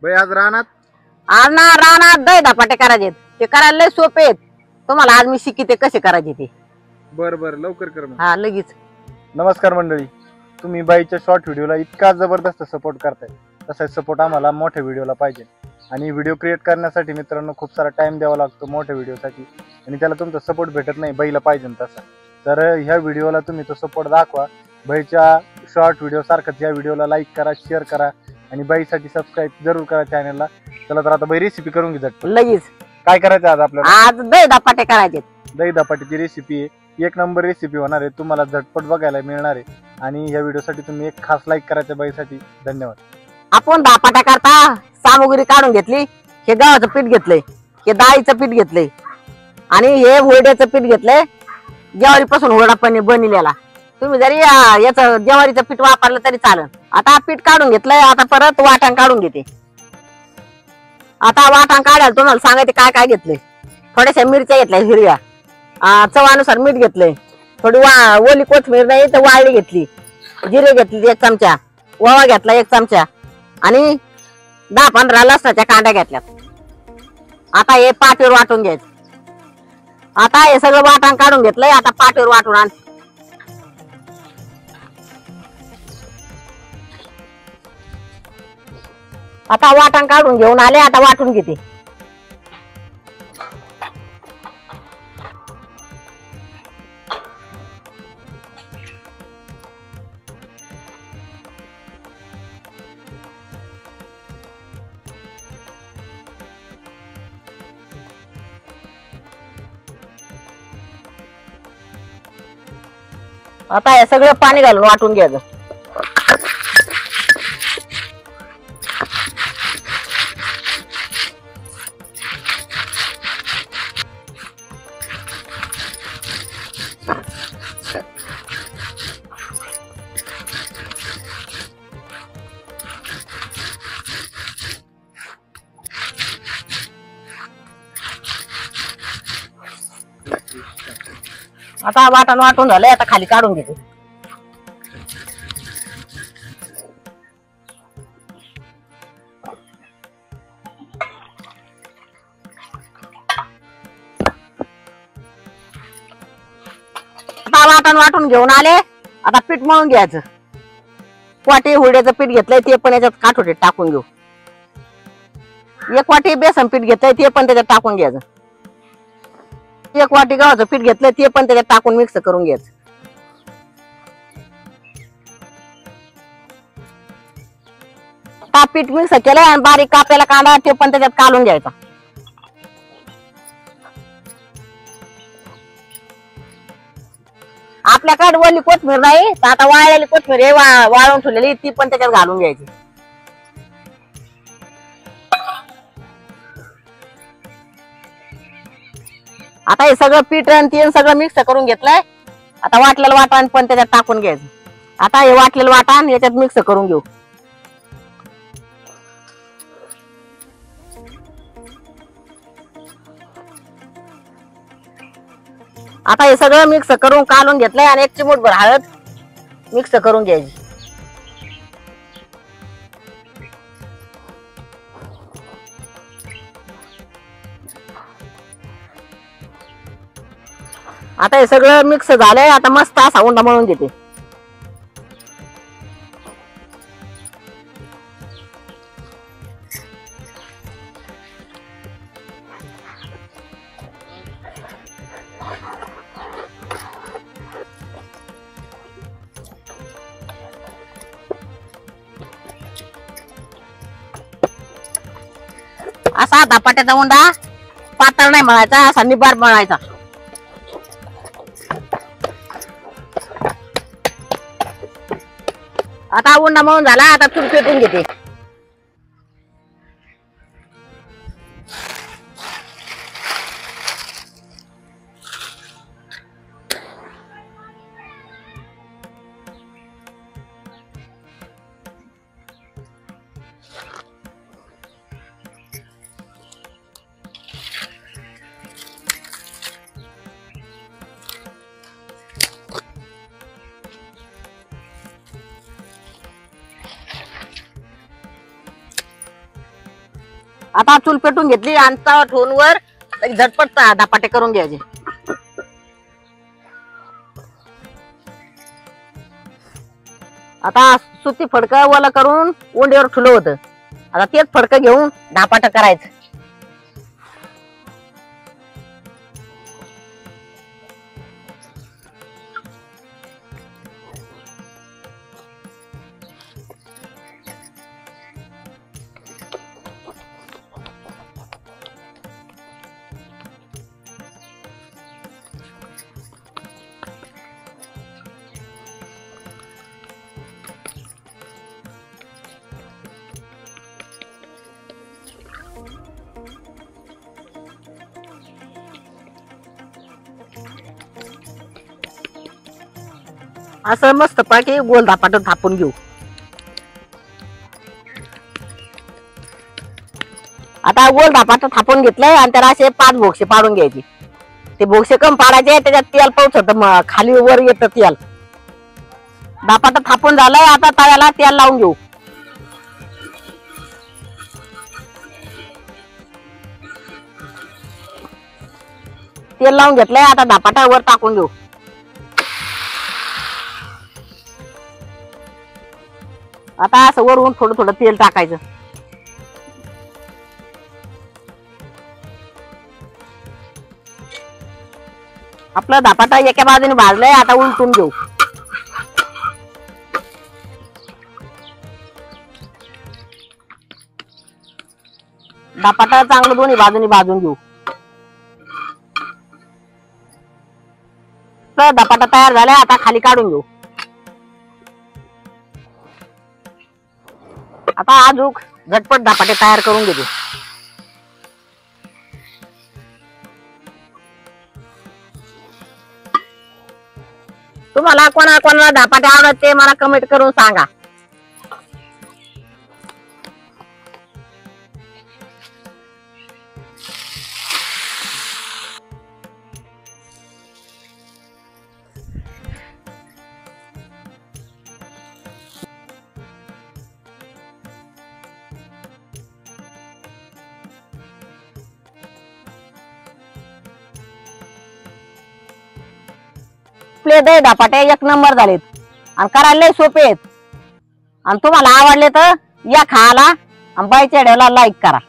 बाई आज रानात आज ना रानात दही धपाटे करायचे ते करायला लय सोपे आहेत. तुम्हाला आज मी शिकिते कसे करायचे ते. बर बर लवकर कर मग. हा लगेच. नमस्कार मंडळी, तुम्ही बाईच्या शॉर्ट व्हिडिओला इतका जबरदस्त सपोर्ट करताय, तसाच सपोर्ट आम्हाला मोठ्या व्हिडिओला पाहिजे. आणि व्हिडिओ क्रिएट करण्यासाठी मित्रांनो खूप सारा टाइम द्यावा लागतो मोठ्या व्हिडिओसाठी, आणि त्याला तुमचा सपोर्ट भेटत नाही बाईला पाहिजे तसा. तर ह्या व्हिडिओला तुम्ही तो सपोर्ट दाखवा. बाईच्या शॉर्ट व्हिडिओ सारखंच या व्हिडिओला लाईक करा, शेअर करा आणि बाईसाठी सबस्क्राईब जरूर करा चॅनलला. चला तर आता बाई रेसिपी करून घे झटपट. लगेच. काय करायचं आज आपल्याला? आज दही धपाटे करायचे. दही धपाट्याची रेसिपी आहे. एक नंबर रेसिपी होणार आहे, तुम्हाला झटपट बघायला मिळणार आहे. आणि या व्हिडिओसाठी तुम्ही एक खास लाईक करायचं बाईसाठी. धन्यवाद. आपण धपाटा करता सामुग्री काढून घेतली. हे गव्हाचं पीठ घेतलंय, हे डाळीचं पीठ घेतलंय आणि हे हुरड्याचं पीठ घेतलंय. ज्वारीपासून हुरडा पण बनलेला. तुम्ही जरी याचं ज्वारीचं पीठ वापरलं तरी चालेल. आता पीठ काढून घेतलंय. आता परत वाटण काढून घेते. आता वाटण काढायला तुम्हाला सांगायचे काय काय घेतलंय. थोड्याशा मिरच्या घेतल्या हिरव्या, चवानुसार मीठ घेतलंय, थोडी ओली कोथिंबीर नाही तर वाळली घेतली, जिरे घेतली 1 चमचा, ओवा घेतला 1 चमचा आणि 10-15 लसणाच्या कांड्या घेतल्यात. आता हे पाटीवर वाटून घ्यायचं. आता हे सगळं वाटण काढून घेतलंय. आता पाटीवर वाटून आण. आता वाटण काढून घेऊन आले. आता वाटून घेते. आता हे सगळं पाणी घालून वाटून घ्यायचं. आता वाटण वाटून झालंय. आता खाली काढून घेते. आता वाटण वाटून घेऊन आले. आता पीठ मळून घ्यायचं. वाटी हुरड्याचं पीठ घेतलंय ते पण याच्यात काठोटीत टाकून घेऊ. 1 वाटी बेसन पीठ घेतलंय ते पण त्याच्यात टाकून घ्यायचं. 1 वाटी गव्हाचं पीठ घेतलंय ते पण त्याच्यात टाकून मिक्स करून घ्यायचं. पीठ मिक्स केलंय आणि बारीक कापलेला कांदा ते पण त्याच्यात काढून घ्यायचा. आपल्याकडे ओली कोथिंबीर नाही तर आता वाळलेली कोथिंबीर वाळून ठेवलेली ती पण त्याच्यात घालून घ्यायची. आता हे सगळं पीठ आणि तेल सगळं मिक्स करून घेतलंय. आता वाटलेलं वाटण पण त्याच्यात टाकून घ्यायचं. आता हे वाटलेलं वाटण याच्यात मिक्स करून घेऊ. आता हे सगळं मिक्स करून काढून घेतलंय आणि 1 चिमूटभर हळद मिक्स करून घ्यायची. आता हे सगळं मिक्स झालंय. आता मस्त असा उंडा मळून घेते. असा धपाट्याचा उंडा पातळ नाही मळायचा, असा निबार मळायचा. आता उंडा मळून झाला. आता चूल पेटून घेते. आता चूल पेटून घेतली आणि तवा ठेवून वर झटपट धपाटे करून घ्यायचे. आता सुती फडकं ओला करून ओंडीवर ठुलं होतं. आता तेच फडकं घेऊन धपाटा करायचं. असं मस्त पाकी गोल धपाट थापून घेऊ. आता गोल धपाट थापून घेतलंय आणि त्याला असे 5 भोगशे पाडून घ्यायचे. ते भोगशे कम पाडायचे, त्याच्यात तेल पाऊस खाली वर येतं तेल. धपाट थापून झालंय. आता तव्याला तेल लावून घेऊ. तेल लावून घेतलंय. आता धपाटा वर टाकून घेऊ. आता असं वरून थोडं थोडं तेल टाकायचं. आपलं धपाटा एका बाजूने भाजलंय. आता उलटून घेऊ. धपाटा चांगलं दोन्ही बाजूनी भाजून घेऊ. धपाटा तयार झालाय. आता खाली काढून घेऊ. आता अजून झटपट धपाटे तयार करून घेऊ. तुम्हाला कोणाला धपाटे आवडते मला कमेंट करून सांगा. आपले दही धपाटे 1 नंबर झालेत आणि करायला सोपे आहेत. आणि तुम्हाला आवडले तर या खायला आणि बाईच्या व्हिडिओला लाईक करा.